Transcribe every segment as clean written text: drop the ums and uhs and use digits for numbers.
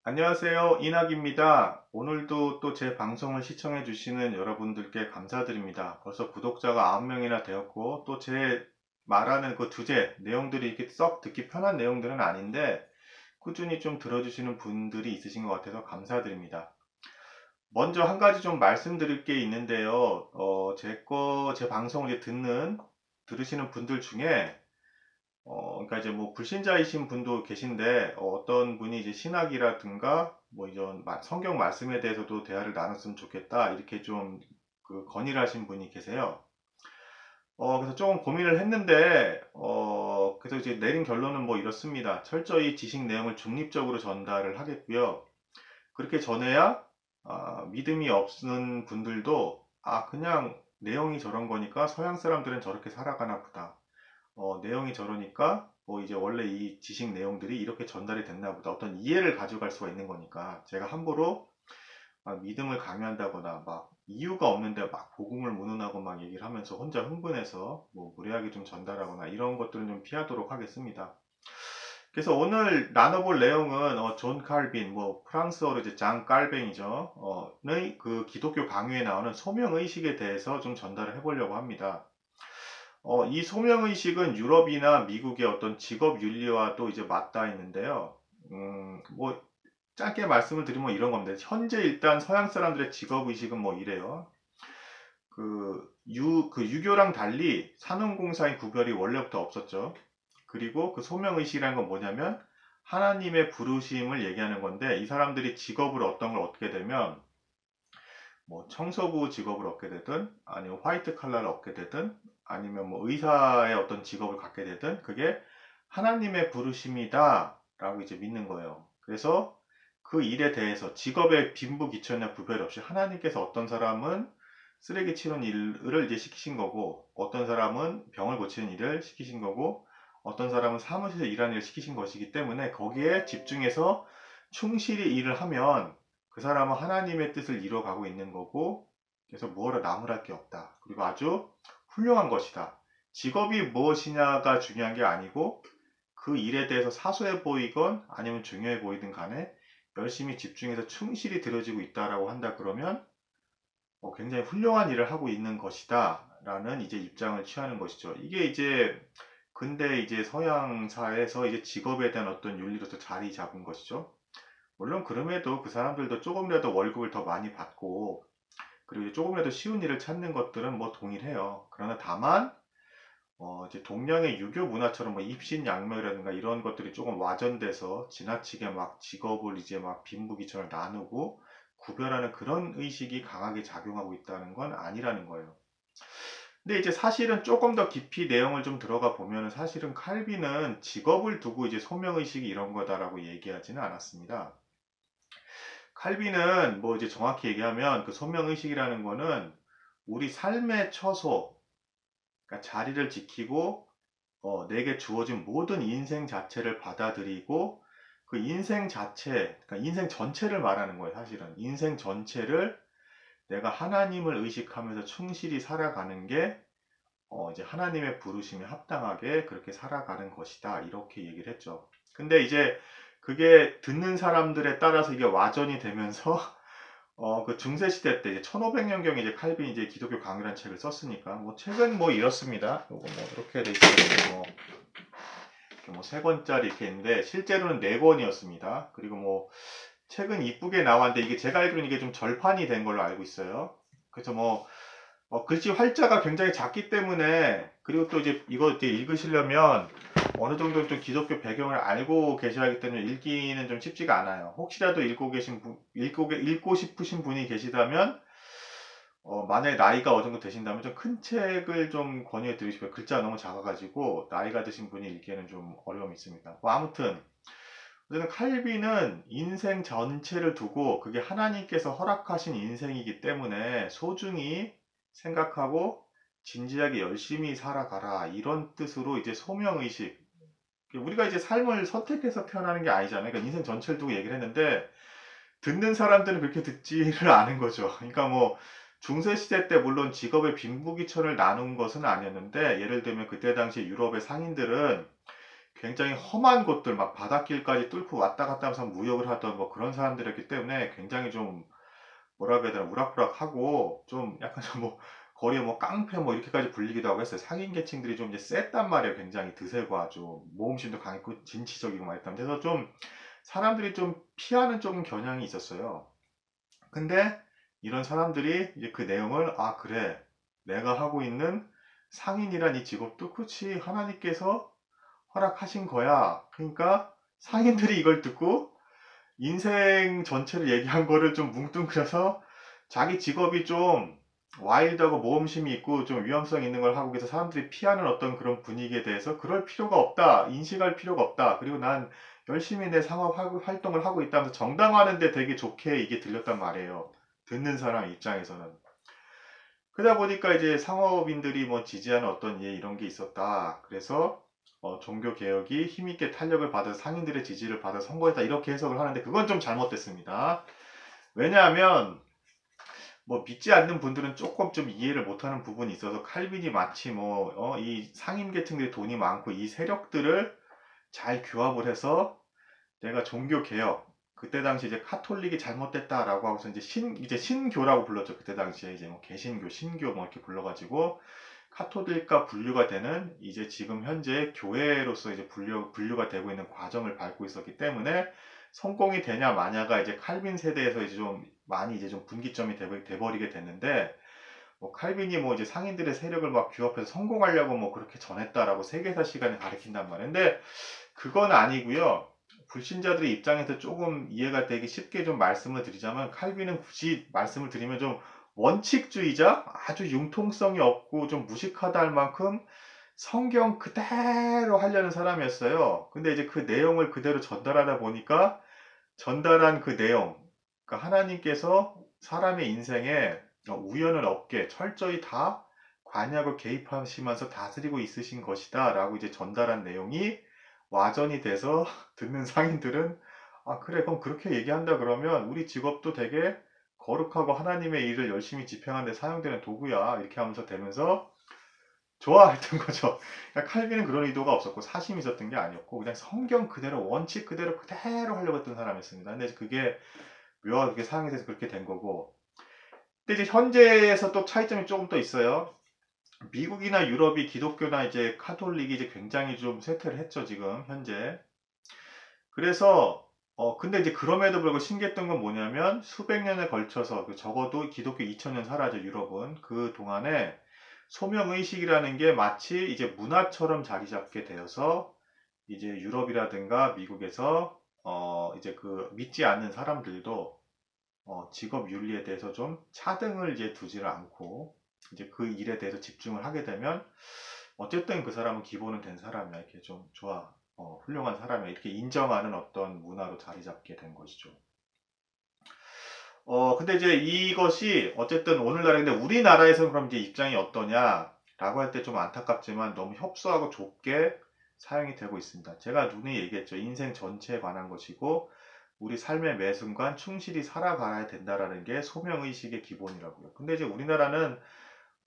안녕하세요. 이낙입니다. 오늘도 또 제 방송을 시청해 주시는 여러분들께 감사드립니다. 벌써 구독자가 9명이나 되었고, 또 제 말하는 그 주제, 내용들이 이렇게 썩 듣기 편한 내용들은 아닌데, 꾸준히 좀 들어주시는 분들이 있으신 것 같아서 감사드립니다. 먼저 한 가지 좀 말씀드릴 게 있는데요. 제 방송을 들으시는 분들 중에 그러니까 이제 뭐 불신자이신 분도 계신데 떤 분이 이제 신학이라든가 뭐 이런 성경 말씀에 대해서도 대화를 나눴으면 좋겠다 이렇게 좀 그 건의를 하신 분이 계세요. 그래서 조금 고민을 했는데 그래서 이제 내린 결론은 뭐 이렇습니다. 철저히 지식 내용을 중립적으로 전달을 하겠고요. 그렇게 전해야 믿음이 없는 분들도 그냥 내용이 저런 거니까 서양 사람들은 저렇게 살아가나 보다. 내용이 저러니까 뭐 이제 원래 이 지식 내용들이 이렇게 전달이 됐나 보다. 어떤 이해를 가져갈 수가 있는 거니까 제가 함부로 믿음을 강요한다거나 막 이유가 없는데 막 복음을 문운하고 막 얘기를 하면서 혼자 흥분해서 뭐 무례하게 좀 전달하거나 이런 것들은 좀 피하도록 하겠습니다. 그래서 오늘 나눠볼 내용은 존 칼빈, 뭐 프랑스어로 이제 장 깔뱅이죠. 의 그 기독교 강요에 나오는 소명의식에 대해서 좀 전달을 해보려고 합니다. 이 소명의식은 유럽이나 미국의 어떤 직업 윤리와도 이제 맞닿아 있는데요. 뭐, 짧게 말씀을 드리면 이런 겁니다. 현재 일단 서양 사람들의 직업의식은 뭐 이래요. 그 유교랑 달리 산업공사의 구별이 원래부터 없었죠. 그리고 그 소명의식이라는 건 뭐냐면 하나님의 부르심을 얘기하는 건데 이 사람들이 직업을 어떤 걸 얻게 되면 뭐 청소부 직업을 얻게 되든 아니면 화이트 칼라를 얻게 되든 아니면 뭐 의사의 어떤 직업을 갖게 되든 그게 하나님의 부르심이다 라고 이제 믿는 거예요. 그래서 그 일에 대해서 직업의 빈부귀천이나 구별 없이 하나님께서 어떤 사람은 쓰레기 치우는 일을 이제 시키신 거고 어떤 사람은 병을 고치는 일을 시키신 거고 어떤 사람은 사무실에서 일하는 일을 시키신 것이기 때문에 거기에 집중해서 충실히 일을 하면 그 사람은 하나님의 뜻을 이뤄가고 있는 거고, 그래서 무엇라 나무랄 게 없다. 그리고 아주 훌륭한 것이다. 직업이 무엇이냐가 중요한 게 아니고, 그 일에 대해서 사소해 보이건 아니면 중요해 보이든 간에 열심히 집중해서 충실히 들어지고 있다라고 한다 그러면 굉장히 훌륭한 일을 하고 있는 것이다. 라는 이제 입장을 취하는 것이죠. 이게 이제 근대 이제 서양사에서 이제 직업에 대한 어떤 윤리로서 자리 잡은 것이죠. 물론 그럼에도 그 사람들도 조금이라도 월급을 더 많이 받고 그리고 조금이라도 쉬운 일을 찾는 것들은 뭐 동일해요. 그러나 다만 이제 동양의 유교 문화처럼 뭐 입신양명이라든가 이런 것들이 조금 와전돼서 지나치게 막 직업을 이제 막 빈부귀천을 나누고 구별하는 그런 의식이 강하게 작용하고 있다는 건 아니라는 거예요. 근데 이제 사실은 조금 더 깊이 내용을 좀 들어가 보면 사실은 칼빈은 직업을 두고 이제 소명의식이 이런 거다라고 얘기하지는 않았습니다. 칼빈은 뭐 이제 정확히 얘기하면 그 소명의식이라는 거는 우리 삶의 처소, 그러니까 자리를 지키고 내게 주어진 모든 인생 자체를 받아들이고 그 인생 자체, 그러니까 인생 전체를 말하는 거예요, 사실은. 인생 전체를 내가 하나님을 의식하면서 충실히 살아가는 게 이제 하나님의 부르심에 합당하게 그렇게 살아가는 것이다. 이렇게 얘기를 했죠. 근데 이제 그게 듣는 사람들에 따라서 이게 와전이 되면서 그 중세 시대 때 이제 1500년경에 이제 칼빈이 이제 기독교 강요라는 책을 썼으니까 뭐 책은 뭐 이렇습니다. 요거 뭐 이렇게 돼 있어요. 뭐 이렇게 뭐 3권짜리 이렇게 있는데 실제로는 4권이었습니다. 그리고 뭐 책은 이쁘게 나왔는데 이게 제가 알기로는 이게 좀 절판이 된 걸로 알고 있어요. 그래서 뭐 글씨 활자가 굉장히 작기 때문에 그리고 또 이제 이거 이제 읽으시려면 어느 정도 좀 기독교 배경을 알고 계셔야 하기 때문에 읽기는 좀 쉽지가 않아요. 혹시라도 읽고 싶으신 분이 계시다면 만약에 나이가 어느 정도 되신다면 좀 큰 책을 좀 권유해 드리고 싶어요. 글자가 너무 작아가지고 나이가 드신 분이 읽기에는 좀 어려움이 있습니다. 뭐 아무튼 어쨌든 칼빈은 인생 전체를 두고 그게 하나님께서 허락하신 인생이기 때문에 소중히 생각하고 진지하게 열심히 살아가라 이런 뜻으로 이제 소명의식 우리가 이제 삶을 선택해서 태어나는 게 아니잖아요. 그러니까 인생 전체를 두고 얘기를 했는데 듣는 사람들은 그렇게 듣지를 않은 거죠. 그러니까 뭐 중세 시대 때 물론 직업의 빈부귀천을 나눈 것은 아니었는데 예를 들면 그때 당시 유럽의 상인들은 굉장히 험한 곳들 막 바닷길까지 뚫고 왔다 갔다 하면서 무역을 하던 뭐 그런 사람들이었기 때문에 굉장히 좀 뭐라 그래야 되나 우락부락하고 좀 약간 좀 뭐 거리에 뭐 깡패 뭐 이렇게까지 불리기도 하고 했어요. 상인 계층들이 좀 이제 셌단 말이에요. 굉장히 드세고 아주 모험심도 강했고 진취적이고 막 했단 그래서 좀 사람들이 좀 피하는 조금 겨냥이 있었어요. 근데 이런 사람들이 이제 그 내용을 아 그래 내가 하고 있는 상인이란 이 직업도 그렇지 하나님께서 허락하신 거야. 그러니까 상인들이 이걸 듣고 인생 전체를 얘기한 거를 좀 뭉뚱그려서 자기 직업이 좀 와일드하고 모험심이 있고 좀 위험성 있는 걸 하고 계서 사람들이 피하는 어떤 그런 분위기에 대해서 그럴 필요가 없다. 인식할 필요가 없다. 그리고 난 열심히 내 상업 활동을 하고 있다면서 정당화하는데 되게 좋게 이게 들렸단 말이에요. 듣는 사람 입장에서는. 그러다 보니까 이제 상업인들이 뭐 지지하는 어떤 예 이런 게 있었다. 그래서 종교 개혁이 힘있게 탄력을 받아 상인들의 지지를 받아 선거했다 이렇게 해석을 하는데 그건 좀 잘못됐습니다. 왜냐하면 뭐 믿지 않는 분들은 조금 좀 이해를 못하는 부분이 있어서 칼빈이 마치 뭐 이 상인 계층들이 돈이 많고 이 세력들을 잘 규합을 해서 내가 종교 개혁 그때 당시 이제 카톨릭이 잘못됐다라고 하고서 이제 신교라고 불렀죠. 그때 당시에 이제 뭐 개신교, 신교 뭐 이렇게 불러가지고 카톨릭과 분류가 되는 이제 지금 현재 교회로서 이제 분류가 되고 있는 과정을 밟고 있었기 때문에 성공이 되냐 마냐가 이제 칼빈 세대에서 이제 좀 많이 이제 좀 분기점이 돼버리게 됐는데 뭐 칼빈이 뭐 이제 상인들의 세력을 막 규합해서 성공하려고 뭐 그렇게 전했다라고 세계사 시간에 가르친단 말이에요. 근데 그건 아니고요. 불신자들의 입장에서 조금 이해가 되기 쉽게 좀 말씀을 드리자면 칼빈은 굳이 말씀을 드리면 좀 원칙주의자 아주 융통성이 없고 좀 무식하다 할 만큼 성경 그대로 하려는 사람이었어요. 근데 이제 그 내용을 그대로 전달하다 보니까 전달한 그 내용 그러니까 하나님께서 사람의 인생에 우연은 없게 철저히 다 관여하고 개입하시면서 다스리고 있으신 것이다 라고 이제 전달한 내용이 와전이 돼서 듣는 상인들은 아 그래 그럼 그렇게 얘기한다 그러면 우리 직업도 되게 거룩하고 하나님의 일을 열심히 집행하는 데 사용되는 도구야 이렇게 하면서 되면서 좋아했던 거죠. 그러니까 칼빈은 그런 의도가 없었고 사심이 있었던 게 아니었고 그냥 성경 그대로 원칙 그대로 하려고 했던 사람이었습니다. 근데 그게 묘하게 그렇게 사용이 돼서 그렇게 된 거고 근데 이제 현재에서 또 차이점이 조금 더 있어요. 미국이나 유럽이 기독교나 이제 카톨릭이 이제 굉장히 좀 쇠퇴를 했죠, 지금, 현재. 그래서, 근데 이제 그럼에도 불구하고 신기했던 건 뭐냐면, 수백 년에 걸쳐서, 적어도 기독교 2000년 살아죠, 유럽은. 그 동안에 소명의식이라는 게 마치 이제 문화처럼 자리 잡게 되어서, 이제 유럽이라든가 미국에서, 이제 그 믿지 않는 사람들도, 직업 윤리에 대해서 좀 차등을 이제 두지를 않고, 이제 그 일에 대해서 집중을 하게 되면 어쨌든 그 사람은 기본은 된 사람이야 이렇게 좀 좋아 훌륭한 사람이야 이렇게 인정하는 어떤 문화로 자리 잡게 된 것이죠. 근데 이제 이것이 어쨌든 오늘날에 근데 우리나라에서는 그럼 이제 입장이 어떠냐라고 할 때 좀 안타깝지만 너무 협소하고 좁게 사용이 되고 있습니다. 제가 눈에 얘기했죠. 인생 전체에 관한 것이고 우리 삶의 매 순간 충실히 살아가야 된다라는 게 소명의식의 기본이라고요. 근데 이제 우리나라는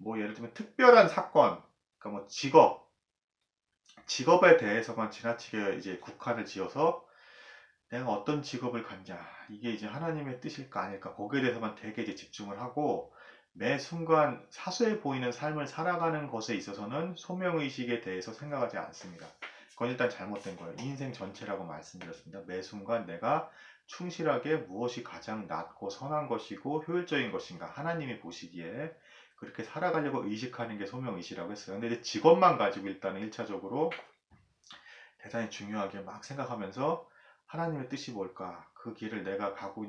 뭐 예를 들면 특별한 사건, 그러니까 뭐 직업에 대해서만 지나치게 이제 국한을 지어서 내가 어떤 직업을 갖냐, 이게 이제 하나님의 뜻일까 아닐까, 거기에 대해서만 되게 이제 집중을 하고 매 순간 사소해 보이는 삶을 살아가는 것에 있어서는 소명의식에 대해서 생각하지 않습니다. 그건 일단 잘못된 거예요. 인생 전체라고 말씀드렸습니다. 매 순간 내가 충실하게 무엇이 가장 낫고 선한 것이고 효율적인 것인가 하나님이 보시기에 그렇게 살아가려고 의식하는 게 소명의식이라고 했어요. 근데 이제 직업만 가지고 일단은 1차적으로 대단히 중요하게 막 생각하면서 하나님의 뜻이 뭘까? 그 길을 내가 가고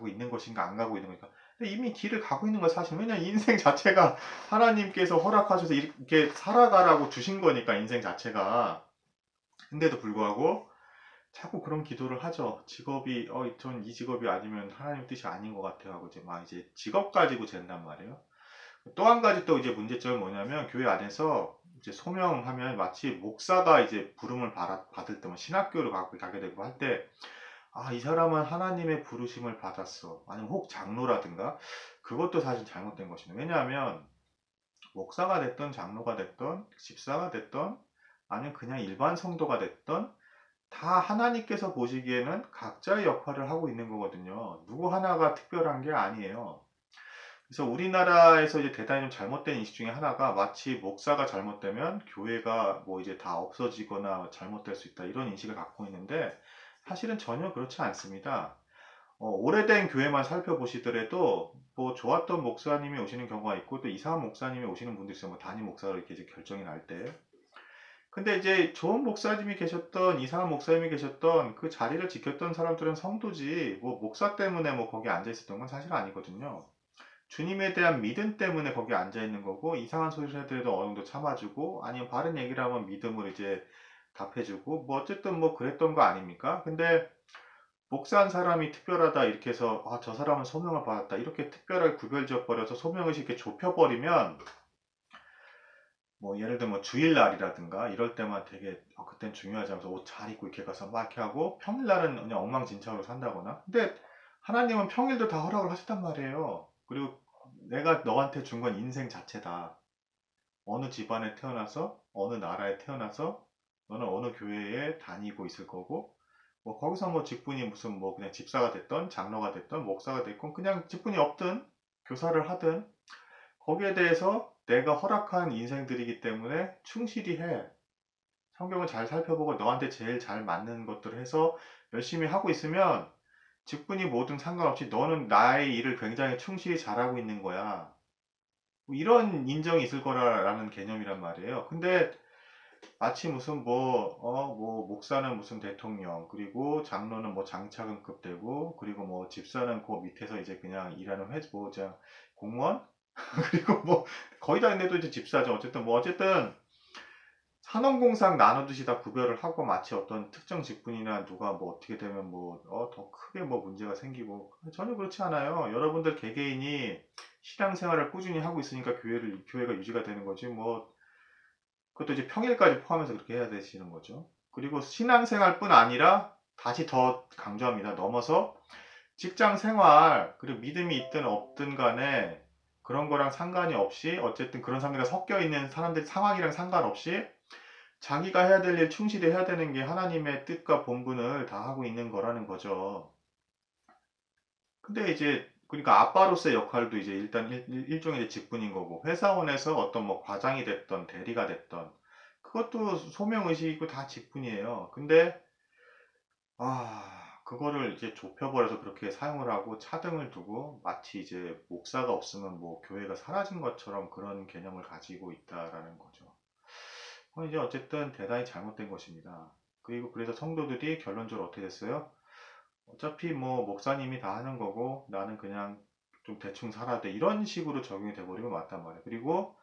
있는 것인가 안 가고 있는 것인가? 근데 이미 길을 가고 있는 거 사실 왜냐 인생 자체가 하나님께서 허락하셔서 이렇게 살아가라고 주신 거니까 인생 자체가 근데도 불구하고 자꾸 그런 기도를 하죠. 직업이 전 이 직업이 아니면 하나님 뜻이 아닌 것 같아 하고 이제 막 이제 직업 가지고 잰단 말이에요. 또 한 가지 또 이제 문제점은 뭐냐면 교회 안에서 이제 소명하면 마치 목사가 이제 부름을 받을 때뭐 신학교를 가게 되고 할 때 아, 이 사람은 하나님의 부르심을 받았어. 아니면 혹 장로라든가 그것도 사실 잘못된 것입니다. 왜냐하면 목사가 됐던 장로가 됐던 집사가 됐던 아니면 그냥 일반 성도가 됐던 다 하나님께서 보시기에는 각자의 역할을 하고 있는 거거든요. 누구 하나가 특별한 게 아니에요. 그래서 우리나라에서 이제 대단히 좀 잘못된 인식 중에 하나가 마치 목사가 잘못되면 교회가 뭐 이제 다 없어지거나 잘못될 수 있다 이런 인식을 갖고 있는데 사실은 전혀 그렇지 않습니다. 오래된 교회만 살펴보시더라도 뭐 좋았던 목사님이 오시는 경우가 있고 또 이상한 목사님이 오시는 분도 있어요. 뭐 담임 목사로 이렇게 이제 결정이 날 때. 근데 이제 좋은 목사님이 계셨던 이상한 목사님이 계셨던 그 자리를 지켰던 사람들은 성도지 뭐 목사 때문에 뭐 거기 앉아 있었던 건 사실 아니거든요. 주님에 대한 믿음 때문에 거기 앉아 있는 거고 이상한 소리를 해도 어느 정도 참아주고 아니면 바른 얘기를 하면 믿음으로 이제 답해주고 뭐 어쨌든 뭐 그랬던 거 아닙니까? 근데 목사한 사람이 특별하다 이렇게 해서 아, 저 사람은 소명을 받았다 이렇게 특별하게 구별지어 버려서 소명을 이렇게 좁혀버리면 뭐 예를 들면 뭐 주일날이라든가 이럴 때만 되게 그땐 중요하지 않아서 옷 잘 입고 이렇게 가서 막 이렇게 하고 평일날은 그냥 엉망진창으로 산다거나 근데 하나님은 평일도 다 허락을 하셨단 말이에요. 그리고 내가 너한테 준 건 인생 자체다. 어느 집안에 태어나서 어느 나라에 태어나서 너는 어느 교회에 다니고 있을 거고 뭐 거기서 뭐 직분이 무슨 뭐 그냥 집사가 됐던 장로가 됐던 목사가 됐건 그냥 직분이 없든 교사를 하든 거기에 대해서 내가 허락한 인생들이기 때문에 충실히 해. 성경을 잘 살펴보고 너한테 제일 잘 맞는 것들을 해서 열심히 하고 있으면 직분이 뭐든 상관없이 너는 나의 일을 굉장히 충실히 잘하고 있는 거야. 뭐 이런 인정이 있을 거라는 개념이란 말이에요. 근데 마치 무슨 뭐 목사는 무슨 대통령, 그리고 장로는 뭐 장차관급 되고, 그리고 뭐 집사는 그 밑에서 이제 그냥 일하는 뭐 그냥 공무원? 그리고 뭐 거의 다 했는데도 이제 집사죠. 어쨌든 뭐 어쨌든 산업공상 나누듯이 다 구별을 하고 마치 어떤 특정 직분이나 누가 뭐 어떻게 되면 뭐 더 크게 뭐 문제가 생기고 전혀 그렇지 않아요. 여러분들 개개인이 신앙생활을 꾸준히 하고 있으니까 교회가 유지가 되는 거지 뭐 그것도 이제 평일까지 포함해서 그렇게 해야 되시는 거죠. 그리고 신앙생활뿐 아니라 다시 더 강조합니다. 넘어서 직장 생활, 그리고 믿음이 있든 없든 간에 그런 거랑 상관이 없이 어쨌든 그런 사람들과 섞여 있는 사람들 상황이랑 상관없이 자기가 해야 될 일 충실히 해야 되는 게 하나님의 뜻과 본분을 다 하고 있는 거라는 거죠. 근데 이제 그러니까 아빠로서의 역할도 이제 일단 일종의 직분인 거고 회사원에서 어떤 뭐 과장이 됐던 대리가 됐던 그것도 소명의식이고 다 직분이에요. 근데 그거를 이제 좁혀버려서 그렇게 사용을 하고 차등을 두고 마치 이제 목사가 없으면 뭐 교회가 사라진 것처럼 그런 개념을 가지고 있다라는 거죠. 이제 어쨌든 대단히 잘못된 것입니다. 그리고 그래서 성도들이 결론적으로 어떻게 됐어요? 어차피 뭐 목사님이 다 하는 거고 나는 그냥 좀 대충 살아야 돼. 이런 식으로 적용이 돼버리면 맞단 말이에요. 그리고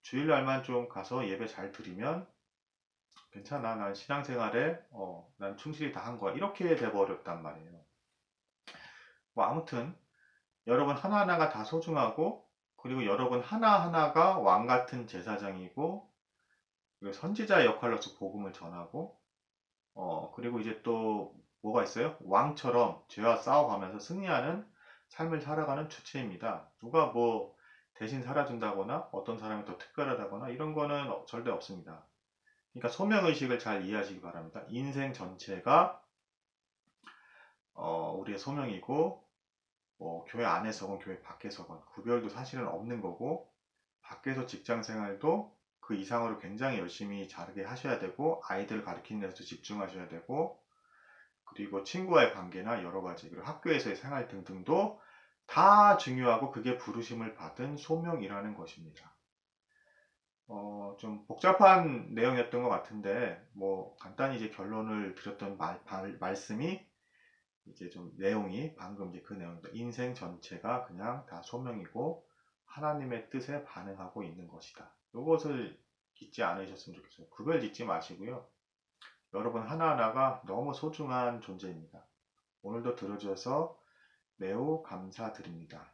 주일날만 좀 가서 예배 잘 드리면 괜찮아. 난 신앙생활에 난 충실히 다 한 거야. 이렇게 돼버렸단 말이에요. 뭐 아무튼 여러분 하나하나가 다 소중하고 그리고 여러분 하나하나가 왕 같은 제사장이고 그리고 선지자의 역할로서 복음을 전하고 그리고 이제 또 뭐가 있어요? 왕처럼 죄와 싸워가면서 승리하는 삶을 살아가는 주체입니다. 누가 뭐 대신 살아준다거나 어떤 사람이 더 특별하다거나 이런 거는 절대 없습니다. 그러니까 소명의식을 잘 이해하시기 바랍니다. 인생 전체가 우리의 소명이고 뭐 교회 안에서건 교회 밖에서건 구별도 사실은 없는 거고 밖에서 직장 생활도 그 이상으로 굉장히 열심히 잘하게 하셔야 되고 아이들 가르치는 데서 집중하셔야 되고 그리고 친구와의 관계나 여러 가지 그리고 학교에서의 생활 등등도 다 중요하고 그게 부르심을 받은 소명이라는 것입니다. 좀 복잡한 내용이었던 것 같은데 뭐 간단히 이제 결론을 드렸던 말씀이 이제 좀 내용이 방금 이제 그 내용입니다. 인생 전체가 그냥 다 소명이고 하나님의 뜻에 반응하고 있는 것이다. 이것을 잊지 않으셨으면 좋겠어요. 구별 짓지 마시고요. 여러분 하나하나가 너무 소중한 존재입니다. 오늘도 들어주셔서 매우 감사드립니다.